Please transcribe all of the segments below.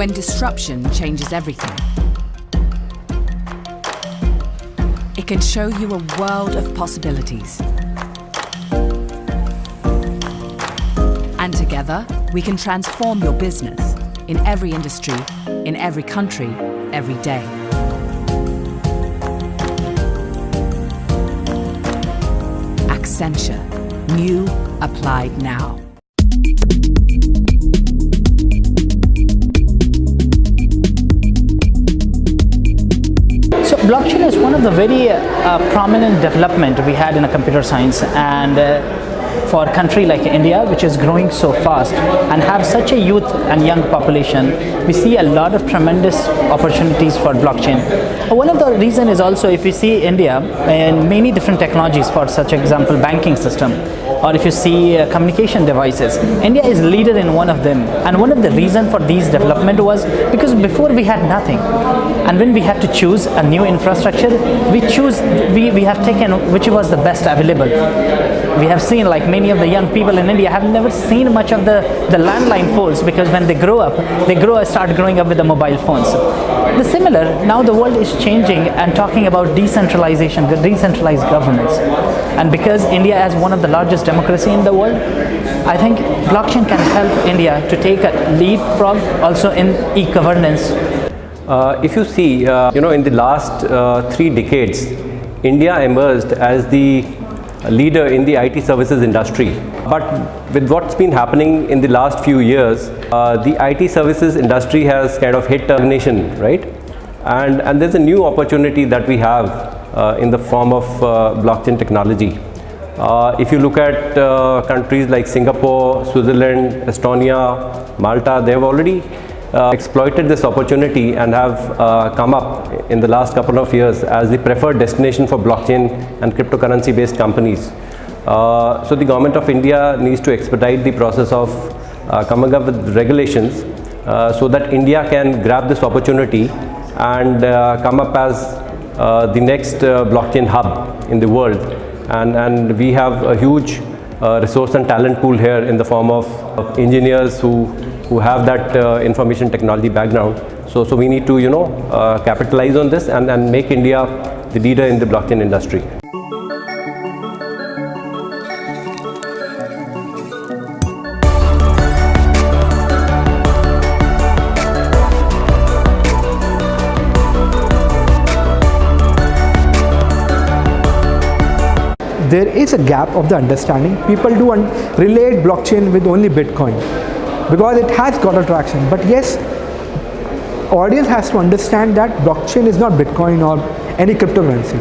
when disruption changes everything. It can show you a world of possibilities. And together, we can transform your business in every industry, in every country, every day. Accenture. New, applied now. So blockchain is one of the very prominent development we had in a computer science, and for a country like India, which is growing so fast and have such a youth and young population, we see a lot of tremendous opportunities for blockchain. One of the reason is also, if you see India in many different technologies, for such example banking system, or if you see communication devices, India is leader in one of them. And one of the reason for these development was because before we had nothing, and when we had to choose a new infrastructure, we have taken which was the best available. We have seen, like many of the young people in India have never seen much of the landline phones, because when they start growing up with the mobile phones. The similar, now the world is changing and talking about decentralization, the decentralized governance. And because India has one of the largest democracy in the world, I think blockchain can help India to take a leapfrog also in e-governance. If you see, in the last 3 decades, India emerged as the leader in the IT services industry. But with what's been happening in the last few years, the IT services industry has kind of hit stagnation, right? And there's a new opportunity that we have in the form of blockchain technology. If you look at countries like Singapore, Switzerland, Estonia, Malta, they have already exploited this opportunity and have come up in the last couple of years as the preferred destination for blockchain and cryptocurrency based companies. So the government of India needs to expedite the process of coming up with regulations so that India can grab this opportunity and come up as the next blockchain hub in the world. And we have a huge resource and talent pool here in the form of engineers who have that information technology background. So we need to capitalize on this and make India the leader in the blockchain industry. There is a gap of the understanding. People do relate blockchain with only Bitcoin because it has got a traction. But yes, audience has to understand that blockchain is not Bitcoin or any cryptocurrency.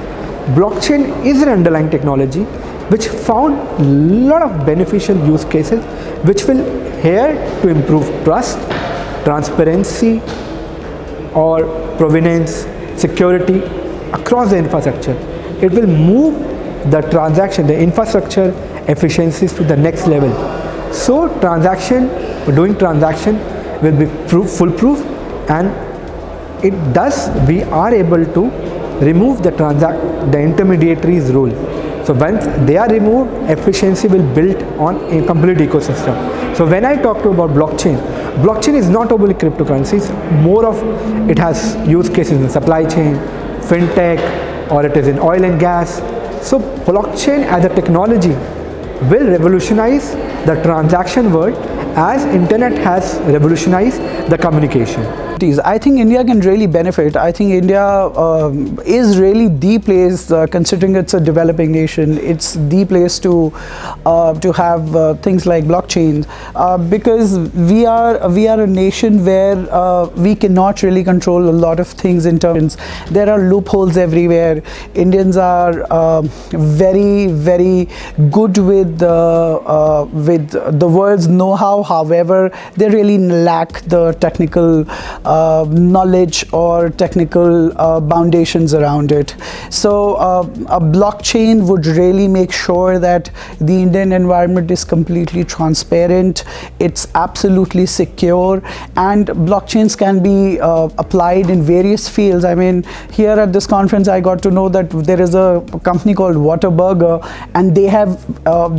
Blockchain is an underlying technology which found a lot of beneficial use cases which will here to improve trust, transparency or provenance, security across the infrastructure. It will move the transaction, the infrastructure efficiencies to the next level. So doing transaction will be foolproof, and we are able to remove the intermediaries role. So once they are removed, efficiency will build on a complete ecosystem. So when I talk about blockchain is not only cryptocurrency, it's more of, it has use cases in supply chain, fintech, or it is in oil and gas. So blockchain as a technology will revolutionize the transaction world as internet has revolutionized the communication. I think India can really benefit. I think India is really the place, considering it's a developing nation, it's the place to have things like blockchain, because we are a nation where we cannot really control a lot of things in terms. There are loopholes everywhere. Indians are very, very good with the words know-how. However, they really lack the technical knowledge or technical foundations around it. So a blockchain would really make sure that the Indian environment is completely transparent, it's absolutely secure, and blockchains can be applied in various fields. I mean, here at this conference I got to know that there is a company called Whataburger, and they have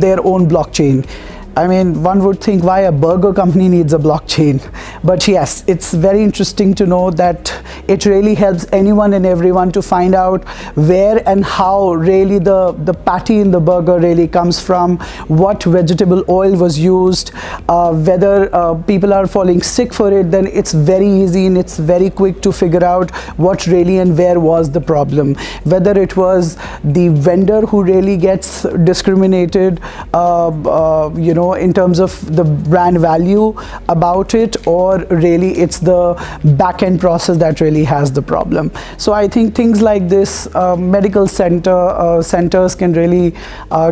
their own blockchain. I mean, one would think why a burger company needs a blockchain. But yes, it's very interesting to know that it really helps anyone and everyone to find out where and how really the patty in the burger really comes from, what vegetable oil was used, whether people are falling sick for it, then it's very easy and it's very quick to figure out what really and where was the problem. Whether it was the vendor who really gets discriminated, in terms of the brand value about it, or really it's the back-end process that really has the problem. So I think things like this, medical centers can really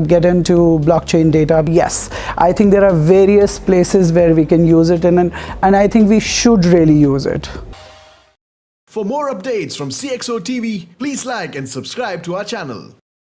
get into blockchain data. Yes, I think there are various places where we can use it, and I think we should really use it. For more updates from CXO TV, please like and subscribe to our channel.